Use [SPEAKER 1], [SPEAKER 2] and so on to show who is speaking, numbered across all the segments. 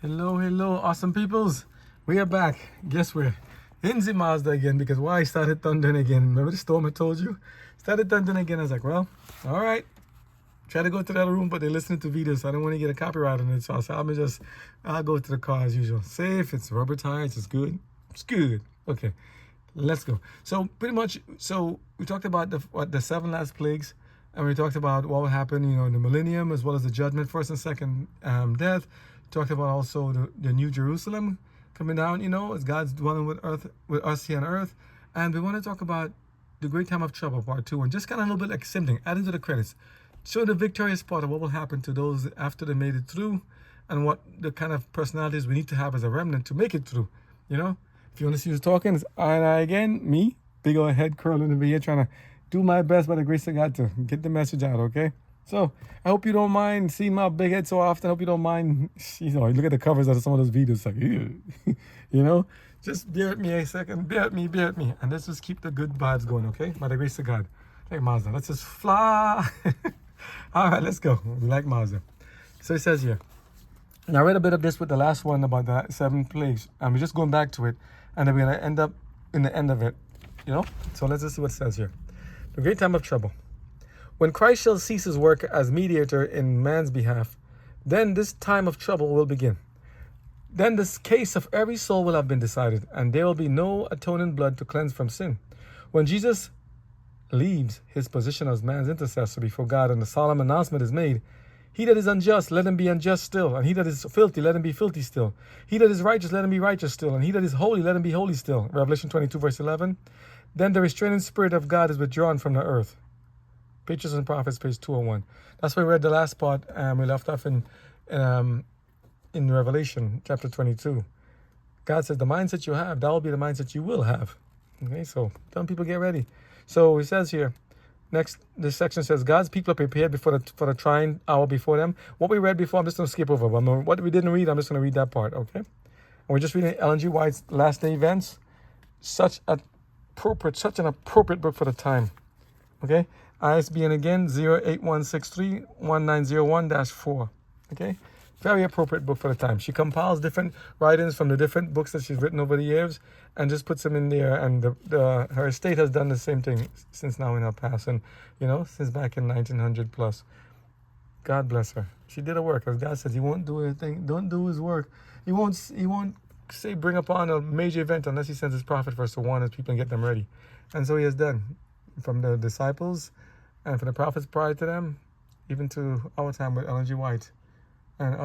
[SPEAKER 1] Hello, hello, awesome peoples. We are back. Guess where? In the Mazda again, because why started thundering again. Remember the storm I told you? Started thundering again. I was like, well, all right. Try to go to the other room, but they're listening to videos, so I don't want to get a copyright on it. So I'll go to the car as usual. Safe, it's rubber tires, it's good. It's good. Okay, let's go. So pretty much, so we talked about the seven last plagues, and we talked about what will happen, in the millennium, as well as the judgment, first and second death. Talked about also the New Jerusalem coming down, as God's dwelling with us here on earth. And we want to talk about the great time of trouble, part two, and just kind of a little bit like sibling, adding to the credits. Show the victorious part of what will happen to those after they made it through, and what the kind of personalities we need to have as a remnant to make it through. If you want to see who's talking, it's I again, me, big old head curling over here, trying to do my best by the grace of God to get the message out, okay? So I hope you don't mind seeing my big head so often. I hope you don't mind, look at the covers of some of those videos, like, ew. Just bear with me a second, bear with me. And let's just keep the good vibes going, okay? By the grace of God. Like Mazda, let's just fly. All right, let's go. We like Mazda. So it says here, and I read a bit of this with the last one about the seven plagues, and we're just going back to it, and then we're going to end up in the end of it, So let's just see what it says here. The great time of trouble. When Christ shall cease his work as mediator in man's behalf, then this time of trouble will begin. Then this case of every soul will have been decided, and there will be no atoning blood to cleanse from sin. When Jesus leaves his position as man's intercessor before God and the solemn announcement is made, he that is unjust, let him be unjust still, and he that is filthy, let him be filthy still. He that is righteous, let him be righteous still, and he that is holy, let him be holy still. Revelation 22, verse 11. Then the restraining spirit of God is withdrawn from the earth. Patriarchs and Prophets, page 201. That's where we read the last part, and we left off in Revelation chapter 22. God says, the mindset you have, that will be the mindset you will have. Okay, so some people get ready. So it says here, next, this section says, God's people are prepared for the trying hour before them. What we read before, I'm just going to skip over. What we didn't read, I'm just going to read that part, okay? And we're just reading Ellen G. White's Last Day Events. Such an appropriate book for the time, okay? ISBN again, 081631901-4. Okay? Very appropriate book for the time. She compiles different writings from the different books that she's written over the years and just puts them in there. And her estate has done the same thing since now in her passing, since back in 1900 plus. God bless her. She did her work. As God says, he won't do anything. Don't do his work. He won't say bring upon a major event unless he sends his prophet first to warn his people and get them ready. And so he has done. From the disciples and from the prophets prior to them, even to our time with Ellen G. White and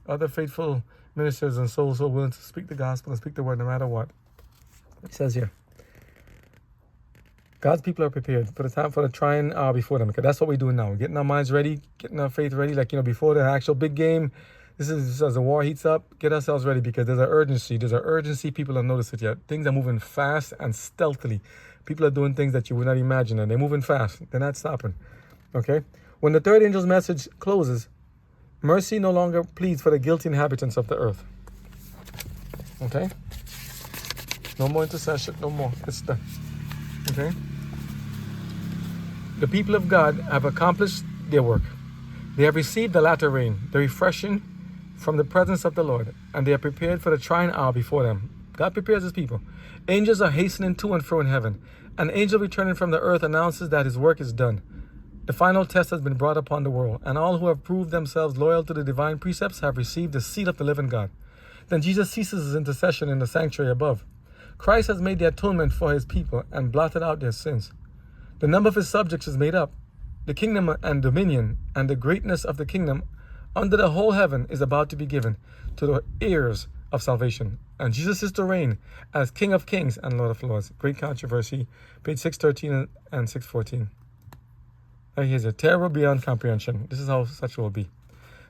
[SPEAKER 1] other faithful ministers and souls who are willing to speak the gospel and speak the word no matter what. It says here, God's people are prepared for the trying hour before them. Okay, that's what we're doing now. We're getting our minds ready, getting our faith ready, before the actual big game. This is as the war heats up, get ourselves ready because there's an urgency. People don't notice it yet. Things are moving fast and stealthily. People are doing things that you would not imagine, and they're moving fast. They're not stopping. Okay? When the third angel's message closes, mercy no longer pleads for the guilty inhabitants of the earth. Okay? No more intercession, no more. It's done. Okay? The people of God have accomplished their work. They have received the latter rain, the refreshing from the presence of the Lord, and they are prepared for the trying hour before them. God prepares his people. Angels are hastening to and fro in heaven. An angel returning from the earth announces that his work is done. The final test has been brought upon the world, and all who have proved themselves loyal to the divine precepts have received the seal of the living God. Then Jesus ceases his intercession in the sanctuary above. Christ has made the atonement for his people and blotted out their sins. The number of his subjects is made up. The kingdom and dominion and the greatness of the kingdom under the whole heaven is about to be given to the heirs of salvation. And Jesus is to reign as King of Kings and Lord of Lords. Great controversy, page 613 and 614. Here's a terror beyond comprehension. This is how such will be.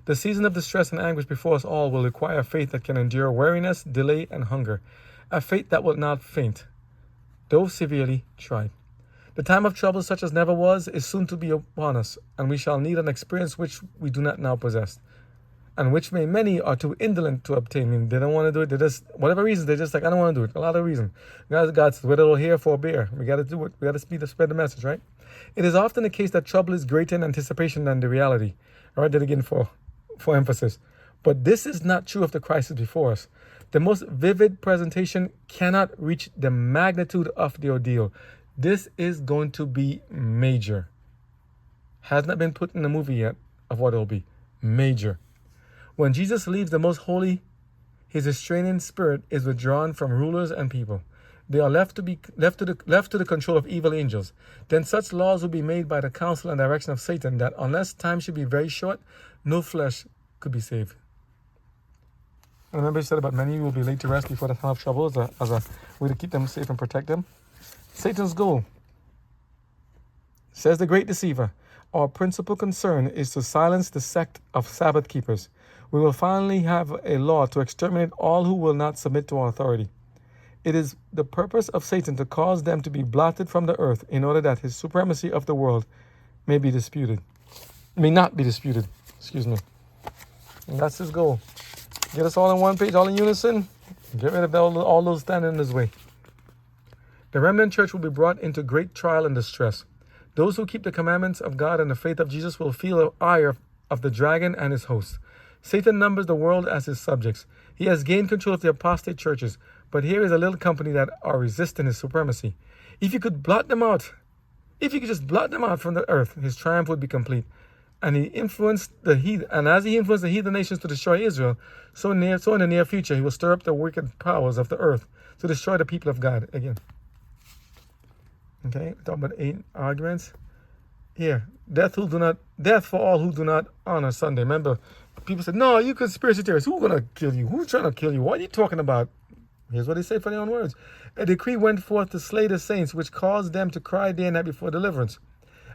[SPEAKER 1] The season of distress and anguish before us all will require faith that can endure weariness, delay, and hunger. A faith that will not faint, though severely tried. The time of trouble such as never was is soon to be upon us, and we shall need an experience which we do not now possess, and which many are too indolent to obtain. I mean, they don't want to do it. They just, whatever reason, they're just like, I don't want to do it. A lot of reasons. God says, whether it'll hear forbear. We got to do it. We got to spread the message, right? It is often the case that trouble is greater in anticipation than the reality. All right, that again for emphasis. But this is not true of the crisis before us. The most vivid presentation cannot reach the magnitude of the ordeal. This is going to be major. Has not been put in the movie yet of what it will be. Major. When Jesus leaves the most holy, his restraining spirit is withdrawn from rulers and people. They are left to the control of evil angels. Then such laws will be made by the counsel and direction of Satan that unless time should be very short, no flesh could be saved. And remember, he said about many will be laid to rest before the time of trouble as a way to keep them safe and protect them. Satan's goal, says the great deceiver, our principal concern is to silence the sect of Sabbath keepers. We will finally have a law to exterminate all who will not submit to our authority. It is the purpose of Satan to cause them to be blotted from the earth in order that his supremacy of the world may not be disputed. Excuse me. And that's his goal. Get us all on one page, all in unison. Get rid of all those standing in his way. The remnant church will be brought into great trial and distress. Those who keep the commandments of God and the faith of Jesus will feel the ire of the dragon and his hosts. Satan numbers the world as his subjects. He has gained control of the apostate churches, but here is a little company that are resisting his supremacy. If you could blot them out, if you could just blot them out from the earth, his triumph would be complete. And he influenced the heathen, and as he influenced the heathen nations to destroy Israel, so in the near future he will stir up the wicked powers of the earth to destroy the people of God again. Okay, we're talking about 8 arguments. Here, death for all who do not honor Sunday. Remember, people said, no, you conspiracy theorists. Who's going to kill you? Who's trying to kill you? What are you talking about? Here's what they say for their own words. A decree went forth to slay the saints, which caused them to cry day and night before deliverance.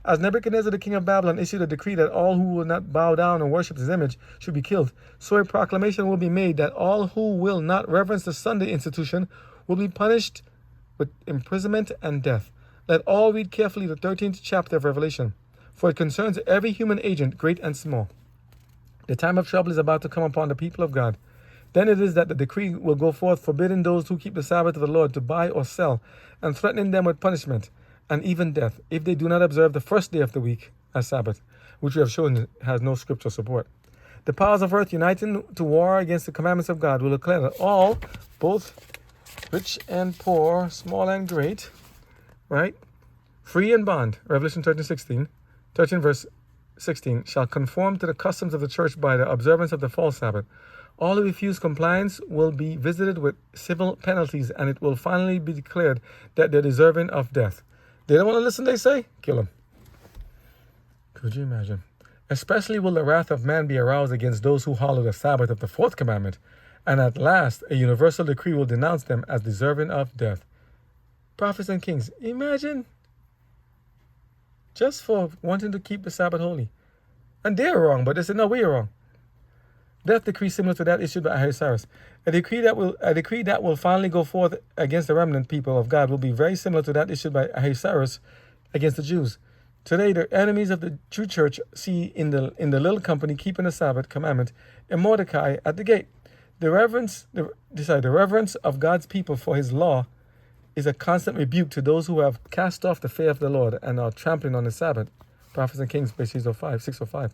[SPEAKER 1] As Nebuchadnezzar the king of Babylon issued a decree that all who will not bow down and worship his image should be killed, so a proclamation will be made that all who will not reverence the Sunday institution will be punished with imprisonment and death. Let all read carefully the 13th chapter of Revelation, for it concerns every human agent, great and small. The time of trouble is about to come upon the people of God. Then it is that the decree will go forth, forbidding those who keep the Sabbath of the Lord to buy or sell, and threatening them with punishment and even death if they do not observe the first day of the week as Sabbath, which we have shown has no scriptural support. The powers of earth uniting to war against the commandments of God will declare that all, both rich and poor, small and great, right, free and bond, Revelation 13 verse 16, shall conform to the customs of the church by the observance of the false Sabbath. All who refuse compliance will be visited with civil penalties, and it will finally be declared that they're deserving of death. They don't want to listen, they say? Kill them. Could you imagine? Especially will the wrath of man be aroused against those who hallow the Sabbath of the fourth commandment, and at last a universal decree will denounce them as deserving of death. Prophets and kings, imagine, just for wanting to keep the Sabbath holy. And they're wrong, but they said, no, we're wrong. Death decree similar to that issued by Ahasuerus. A decree that will finally go forth against the remnant people of God will be very similar to that issued by Ahasuerus against the Jews. Today, the enemies of the true church see in the little company keeping the Sabbath commandment and Mordecai at the gate. The reverence of God's people for his law is a constant rebuke to those who have cast off the fear of the Lord and are trampling on the Sabbath. Prophets and Kings, page 605.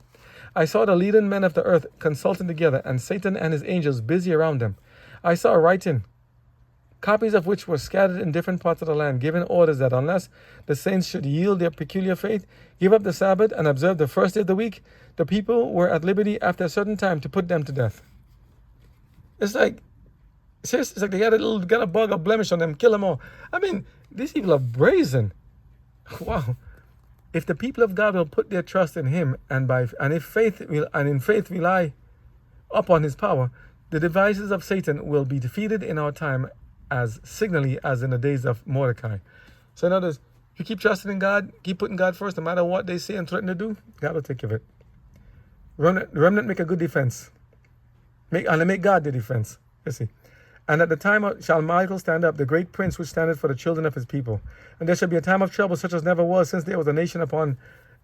[SPEAKER 1] I saw the leading men of the earth consulting together, and Satan and his angels busy around them. I saw writing, copies of which were scattered in different parts of the land, giving orders that unless the saints should yield their peculiar faith, give up the Sabbath, and observe the first day of the week, the people were at liberty after a certain time to put them to death. It's like they got a bug or blemish on them, kill them all. I mean, these people are brazen. Wow. If the people of God will put their trust in him and in faith rely upon his power, the devices of Satan will be defeated in our time as signally as in the days of Mordecai. So in other words, if you keep trusting in God, keep putting God first, no matter what they say and threaten to do, God will take care of it. Remnant make a good defense. Make God the defense. Let's see. And at the time shall Michael stand up, the great prince which standeth for the children of his people. And there shall be a time of trouble such as never was since there was a nation upon,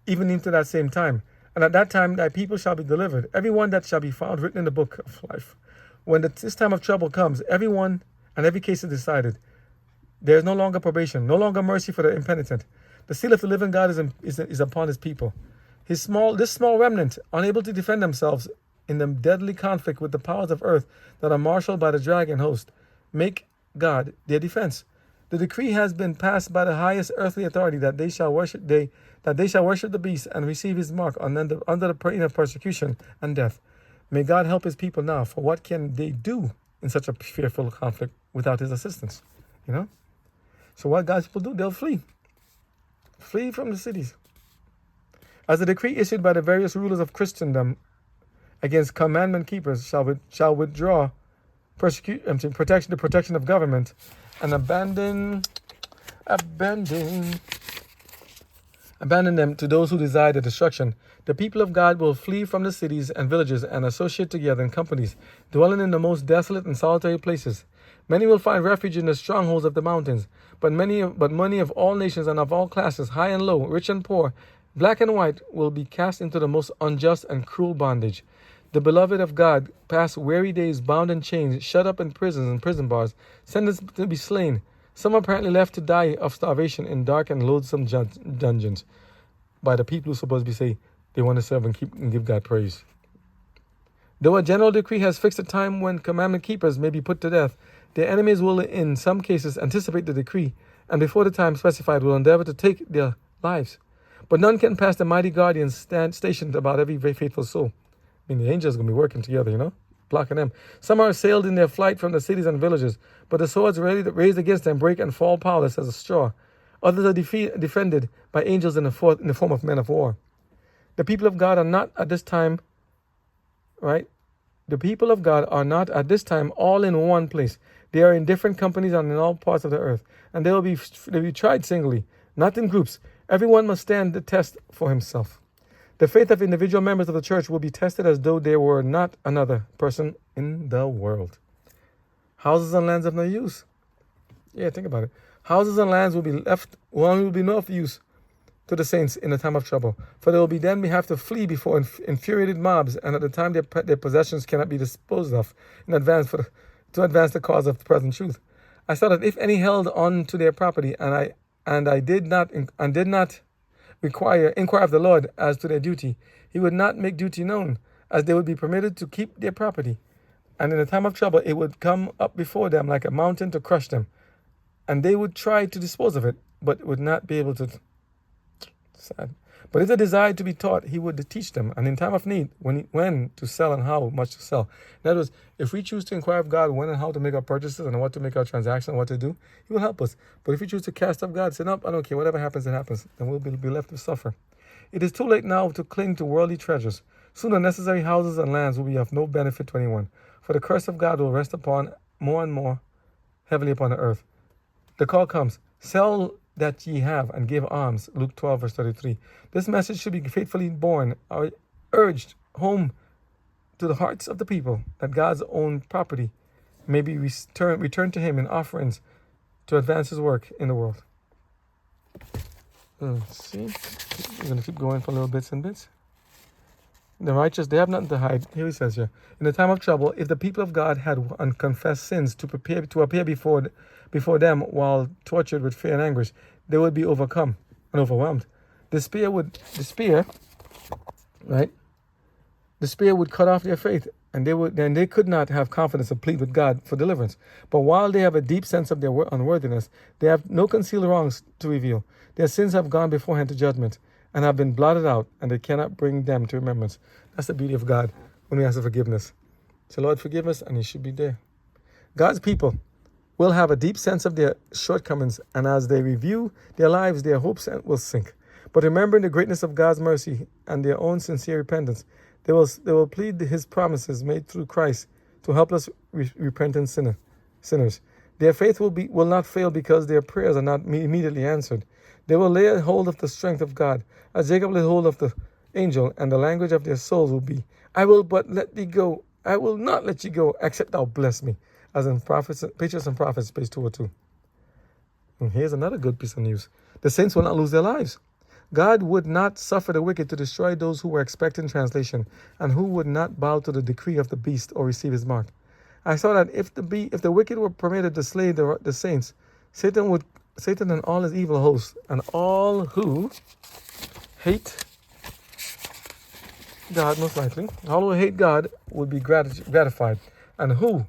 [SPEAKER 1] even into that same time. And at that time thy people shall be delivered, every one that shall be found written in the book of life. When this time of trouble comes, everyone and every case is decided. There is no longer probation, no longer mercy for the impenitent. The seal of the living God is upon his people. This small remnant, unable to defend themselves, in the deadly conflict with the powers of earth that are marshaled by the dragon host, make God their defense. The decree has been passed by the highest earthly authority that they shall worship the beast and receive his mark under the pain of persecution and death. May God help his people now, for what can they do in such a fearful conflict without his assistance? You know? So what God's people do, they'll flee. Flee from the cities. As the decree issued by the various rulers of Christendom against commandment keepers shall withdraw the protection of government and abandon them to those who desire their destruction. The people of God will flee from the cities and villages and associate together in companies, dwelling in the most desolate and solitary places. Many will find refuge in the strongholds of the mountains, but many of all nations and of all classes, high and low, rich and poor, black and white, will be cast into the most unjust and cruel bondage. The beloved of God pass weary days bound in chains, shut up in prisons and prison bars, sentenced to be slain. Some apparently left to die of starvation in dark and loathsome dungeons by the people who supposed to say they want to serve and give God praise. Though a general decree has fixed a time when commandment keepers may be put to death, their enemies will in some cases anticipate the decree, and before the time specified will endeavor to take their lives. But none can pass the mighty guardians stationed about every faithful soul. I mean, the angels are going to be working together, blocking them. Some are assailed in their flight from the cities and villages, but the swords raised against them break and fall powerless as a straw. Others are defended by angels in the form of men of war. The people of God are not at this time, right? The people of God are not at this time all in one place. They are in different companies and in all parts of the earth, and they'll be tried singly, not in groups. Everyone must stand the test for himself. The faith of individual members of the church will be tested as though there were not another person in the world. Houses and lands of no use. Yeah, think about it. Houses and lands will be no use to the saints in the time of trouble, for they will have to flee before infuriated mobs, and at the time their possessions cannot be disposed of in advance to advance the cause of the present truth. I saw that if any held on to their property, and I did not inquire of the Lord as to their duty, he would not make duty known, as they would be permitted to keep their property. And in the time of trouble, it would come up before them like a mountain to crush them. And they would try to dispose of it, but would not be able to. Sad. But if they desired to be taught, he would teach them, and in time of need, when to sell and how much to sell. In other words, if we choose to inquire of God when and how to make our purchases and what to make our transactions and what to do, he will help us. But if we choose to cast off God, say, no, I don't care, whatever happens, it happens, then we'll be left to suffer. It is too late now to cling to worldly treasures. Soon the necessary houses and lands will be of no benefit to anyone, for the curse of God will rest upon more and more heavily upon the earth. The call comes, sell that ye have and give alms, Luke 12, verse 33. This message should be faithfully borne, or urged home to the hearts of the people, that God's own property may be returned to him in offerings to advance his work in the world. Let's see. We're going to keep going for little bits and bits. The righteous, they have nothing to hide. Here he says here, in the time of trouble, if the people of God had unconfessed sins to appear before them while tortured with fear and anguish, they would be overcome and overwhelmed. Despair would cut off their faith, and they could not have confidence to plead with God for deliverance. But while they have a deep sense of their unworthiness, they have no concealed wrongs to reveal. Their sins have gone beforehand to judgment and have been blotted out, and they cannot bring them to remembrance. That's the beauty of God when we ask for forgiveness. So, Lord, forgive us, and He should be there. God's people will have a deep sense of their shortcomings, and as they review their lives, their hopes will sink. But remembering the greatness of God's mercy and their own sincere repentance, they will plead His promises made through Christ to helpless repentant sinners. Their faith will not fail because their prayers are not immediately answered. They will lay hold of the strength of God, as Jacob laid hold of the angel, and the language of their souls will be, I will but let thee go. I will not let you go, except thou bless me. As in Patriots and Prophets, page 202. And here's another good piece of news. The saints will not lose their lives. God would not suffer the wicked to destroy those who were expecting translation, and who would not bow to the decree of the beast or receive his mark. I saw that if the wicked were permitted to slay the saints, Satan and all his evil hosts, and all who hate God, most likely. All who hate God would be gratified. And who?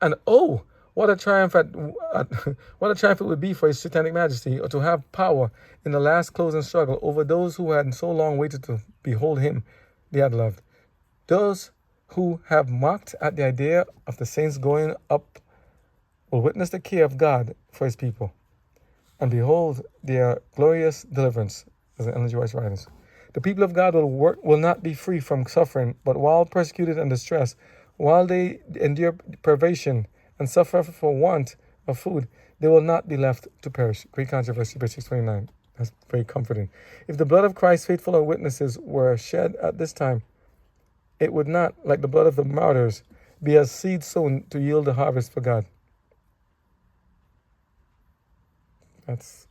[SPEAKER 1] And oh, what a triumph what a triumph it would be for his satanic majesty, or to have power in the last closing struggle over those who had so long waited to behold him they had loved. Those who have mocked at the idea of the saints going up will witness the care of God for his people, and behold their glorious deliverance, as the Ellen G. White writers. The people of God will not be free from suffering, but while persecuted and distressed, while they endure privation and suffer for want of food, they will not be left to perish. Great Controversy, page 629. That's very comforting. If the blood of Christ's faithful witnesses were shed at this time, it would not, like the blood of the martyrs, be as seed sown to yield the harvest for God. That's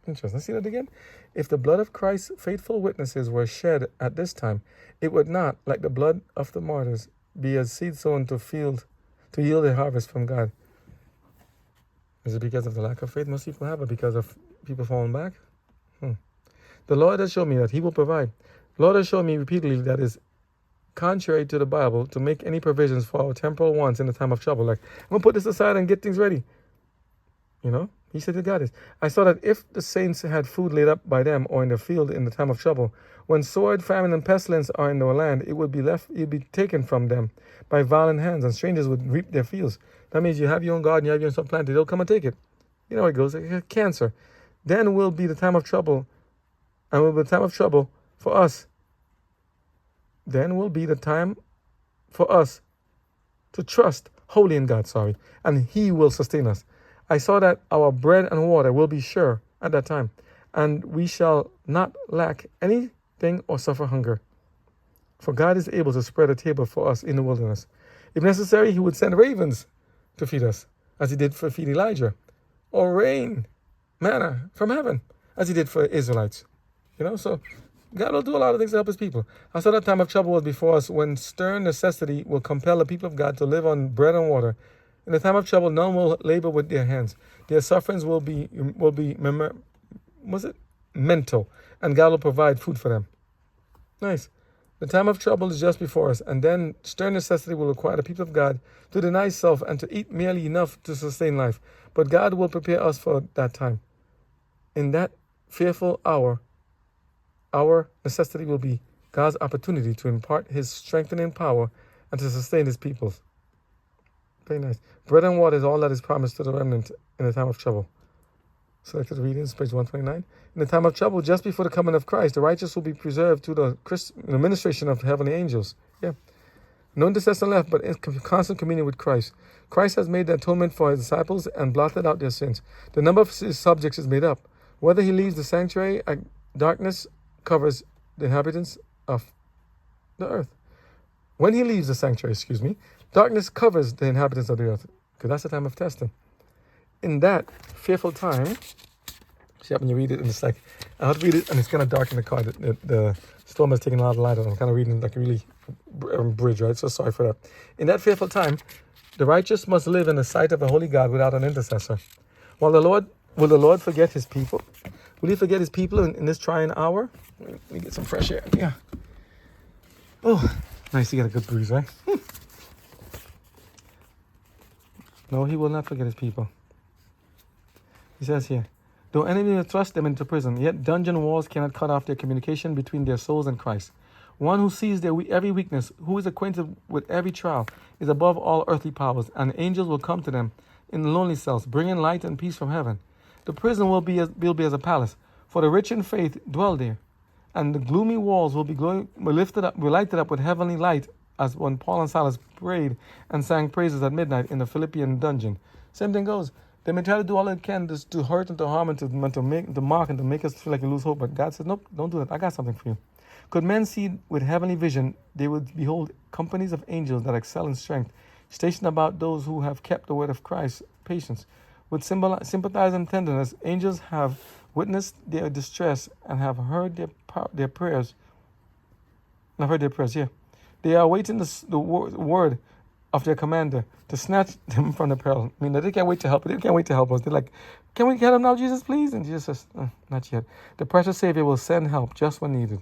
[SPEAKER 1] interesting. Let's see that again. If the blood of Christ's faithful witnesses were shed at this time, it would not, like the blood of the martyrs, be as seed sown to yield a harvest from God. Is it because of the lack of faith most people have, or because of people falling back? The Lord has shown me that he will provide. The Lord has shown me repeatedly that is contrary to the Bible to make any provisions for our temporal wants in the time of trouble. Like, I'm going to put this aside and get things ready. You know? He said to God is, I saw that if the saints had food laid up by them or in the field in the time of trouble, when sword, famine, and pestilence are in their land, it would be taken from them by violent hands, and strangers would reap their fields. That means you have your own garden, you have your own stuff planted, they'll come and take it. You know how it goes, like cancer. Then will be the time of trouble, and will be the time of trouble for us. Then will be the time for us to trust wholly in God, and he will sustain us. I saw that our bread and water will be sure at that time, and we shall not lack anything or suffer hunger. For God is able to spread a table for us in the wilderness. If necessary, he would send ravens to feed us, as he did for feed Elijah, or rain, manna from heaven, as he did for Israelites. You know, so God will do a lot of things to help his people. I saw that time of trouble was before us, when stern necessity will compel the people of God to live on bread and water. In the time of trouble, none will labor with their hands. Their sufferings will be mental, and God will provide food for them. Nice. The time of trouble is just before us, and then stern necessity will require the people of God to deny self and to eat merely enough to sustain life. But God will prepare us for that time. In that fearful hour, our necessity will be God's opportunity to impart his strengthening power and to sustain his people. Very nice. Bread and water is all that is promised to the remnant in the time of trouble. Selected readings, page 129. In the time of trouble, just before the coming of Christ, the righteous will be preserved to the administration of heavenly angels. Yeah. No intercessor left, but in constant communion with Christ. Christ has made the atonement for his disciples and blotted out their sins. The number of his subjects is made up. Whether he leaves the sanctuary, darkness covers the inhabitants of the earth. When he leaves the sanctuary, darkness covers the inhabitants of the earth, because that's the time of testing. In that fearful time, see when you read it, and it's like, I have to read it, and it's kind of dark in the car. The storm has taken a lot of light, and I'm kind of reading like a really bridge, right? So sorry for that. In that fearful time, the righteous must live in the sight of the holy God without an intercessor. Will the Lord forget his people? Will he forget his people in this trying hour? Let me get some fresh air. Yeah. Oh, nice to get a good breeze, right? No, he will not forget his people. He says here, though enemies will thrust them into prison, yet dungeon walls cannot cut off their communication between their souls and Christ. One who sees their every weakness, who is acquainted with every trial, is above all earthly powers, and angels will come to them in lonely cells, bringing light and peace from heaven. The prison will be as a palace, for the rich in faith dwell there, and the gloomy walls will be lighted up with heavenly light, as when Paul and Silas prayed and sang praises at midnight in the Philippian dungeon. Same thing goes. They may try to do all they can to hurt and to harm and to mock and to make us feel like we lose hope. But God says, nope, don't do that. I got something for you. Could men see with heavenly vision, they would behold companies of angels that excel in strength, stationed about those who have kept the word of Christ's patience. With sympathizing tenderness, angels have witnessed their distress and have heard their prayers. Yeah. They are awaiting the word of their commander to snatch them from the peril. I mean, they can't wait to help. They can't wait to help us. They're like, can we get them now, Jesus, please? And Jesus says, not yet. The precious Savior will send help just when needed.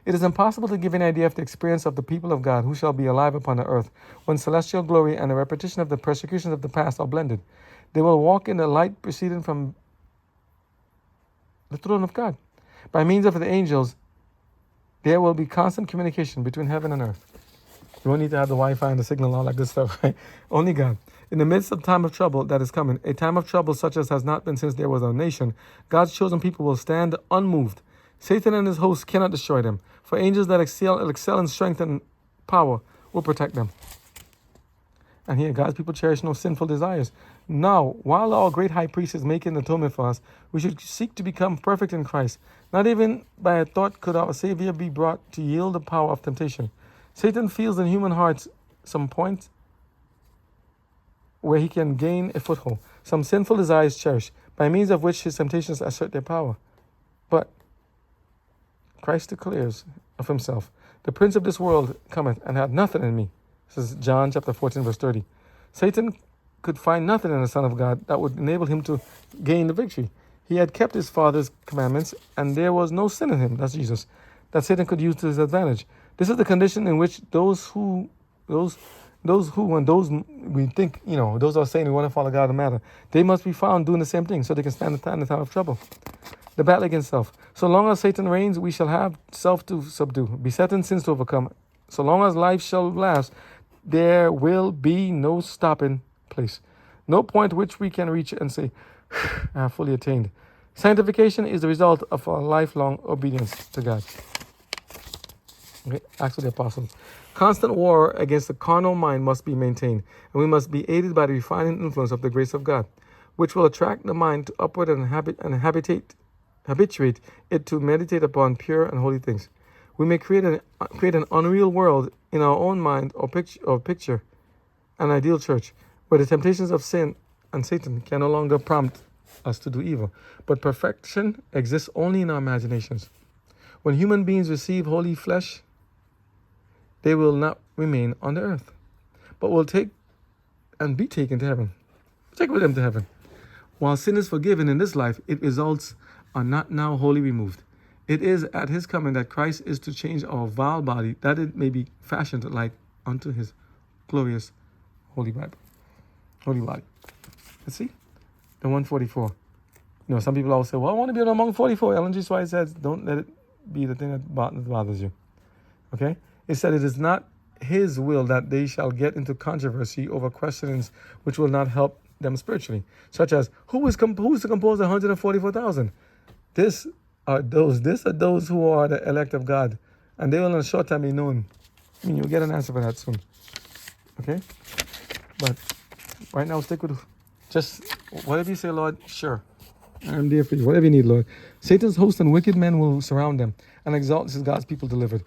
[SPEAKER 1] It is impossible to give any idea of the experience of the people of God who shall be alive upon the earth when celestial glory and the repetition of the persecutions of the past are blended. They will walk in the light proceeding from the throne of God. By means of the angels, there will be constant communication between heaven and earth. You won't need to have the Wi-Fi and the signal and all that good stuff, right? Only God. In the midst of time of trouble that is coming, a time of trouble such as has not been since there was a nation, God's chosen people will stand unmoved. Satan and his hosts cannot destroy them, for angels that excel in strength and power will protect them. And here, God's people cherish no sinful desires. Now, while our great high priest is making atonement for us, we should seek to become perfect in Christ. Not even by a thought could our Savior be brought to yield the power of temptation. Satan feels in human hearts some point where he can gain a foothold, some sinful desires cherished, by means of which his temptations assert their power. But Christ declares of himself, the prince of this world cometh and hath nothing in me. This is John chapter 14, verse 30. Satan could find nothing in the Son of God that would enable him to gain the victory. He had kept his Father's commandments, and there was no sin in him, that's Jesus, that Satan could use to his advantage. This is the condition in which those we think, those are saying we want to follow God no matter, they must be found doing the same thing so they can stand the time of trouble. The battle against self. So long as Satan reigns, we shall have self to subdue, besetting sins to overcome. So long as life shall last, there will be no stopping place. No point which we can reach and say, I have fully attained. Sanctification is the result of our lifelong obedience to God. Okay, Acts of the Apostles. Constant war against the carnal mind must be maintained, and we must be aided by the refining influence of the grace of God, which will attract the mind to upward and habituate it to meditate upon pure and holy things. We may create an unreal world in our own mind or picture an ideal church where the temptations of sin and Satan can no longer prompt us to do evil. But perfection exists only in our imaginations. When human beings receive holy flesh, they will not remain on the earth, but will take and be taken to heaven. Take with them to heaven. While sin is forgiven in this life, its results are not now wholly removed. It is at his coming that Christ is to change our vile body, that it may be fashioned like unto his glorious holy body. Let's see. The 144. Some people always say, well, I want to be among 44. Ellen G. White says, don't let it be the thing that bothers you. Okay? It said it is not his will that they shall get into controversy over questions which will not help them spiritually, such as who's to compose 144,000? These are those who are the elect of God, and they will in a short time be known. You'll get an answer for that soon. Okay? But right now, stick with just whatever you say, Lord. Sure, I'm there for you. Whatever you need, Lord. Satan's host and wicked men will surround them and exalt. This is God's people delivered.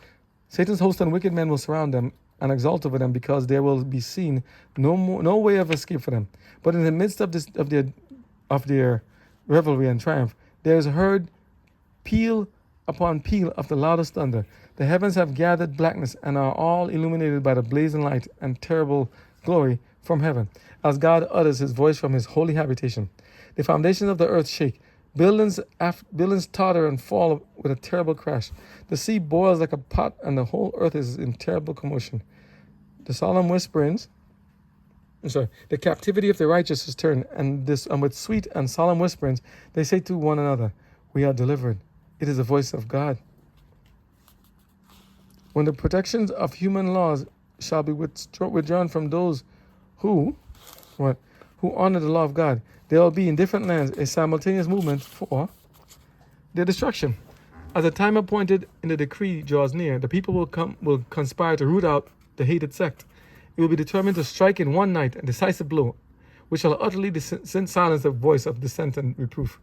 [SPEAKER 1] Satan's host and wicked men will surround them and exalt over them, because there will be seen no way of escape for them. But in the midst of their revelry and triumph, there is heard peal upon peal of the loudest thunder. The heavens have gathered blackness and are all illuminated by the blazing light and terrible glory from heaven, as God utters his voice from his holy habitation. The foundations of the earth shake. Buildings totter and fall with a terrible crash. The sea boils like a pot, and the whole earth is in terrible commotion. The captivity of the righteous is turned, and with sweet and solemn whisperings they say to one another, we are delivered. It is the voice of God. When the protections of human laws shall be withdrawn from those who honor the law of God, there will be in different lands a simultaneous movement for their destruction. As the time appointed in the decree draws near, the people will conspire to root out the hated sect. It will be determined to strike in one night a decisive blow, which shall utterly silence the voice of dissent and reproof.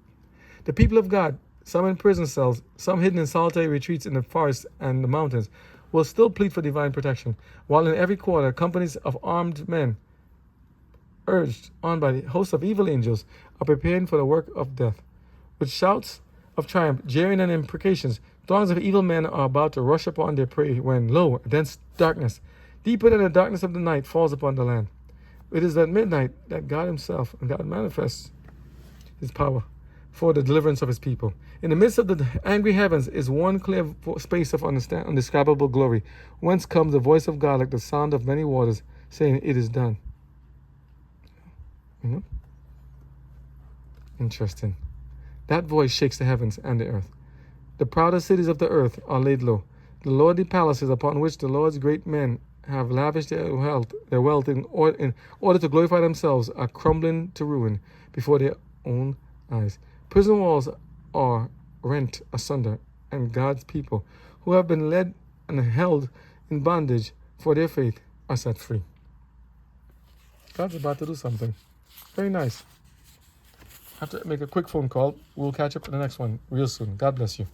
[SPEAKER 1] The people of God, some in prison cells, some hidden in solitary retreats in the forests and the mountains, will still plead for divine protection, while in every quarter companies of armed men, urged on by the host of evil angels, are preparing for the work of death. With shouts of triumph, jeering and imprecations, throngs of evil men are about to rush upon their prey when, lo, a dense darkness, deeper than the darkness of the night, falls upon the land. It is at midnight that God himself and God manifests his power. for the deliverance of his people. In the midst of the angry heavens is one clear space of undescribable glory, whence comes the voice of God like the sound of many waters, saying, "It is done." You know? Interesting. That voice shakes the heavens and the earth. The proudest cities of the earth are laid low. The lordly palaces upon which the Lord's great men have lavished their wealth in order to glorify themselves are crumbling to ruin before their own eyes. Prison walls are rent asunder, and God's people, who have been led and held in bondage for their faith, are set free. God's about to do something. Very nice. I have to make a quick phone call. We'll catch up in the next one real soon. God bless you.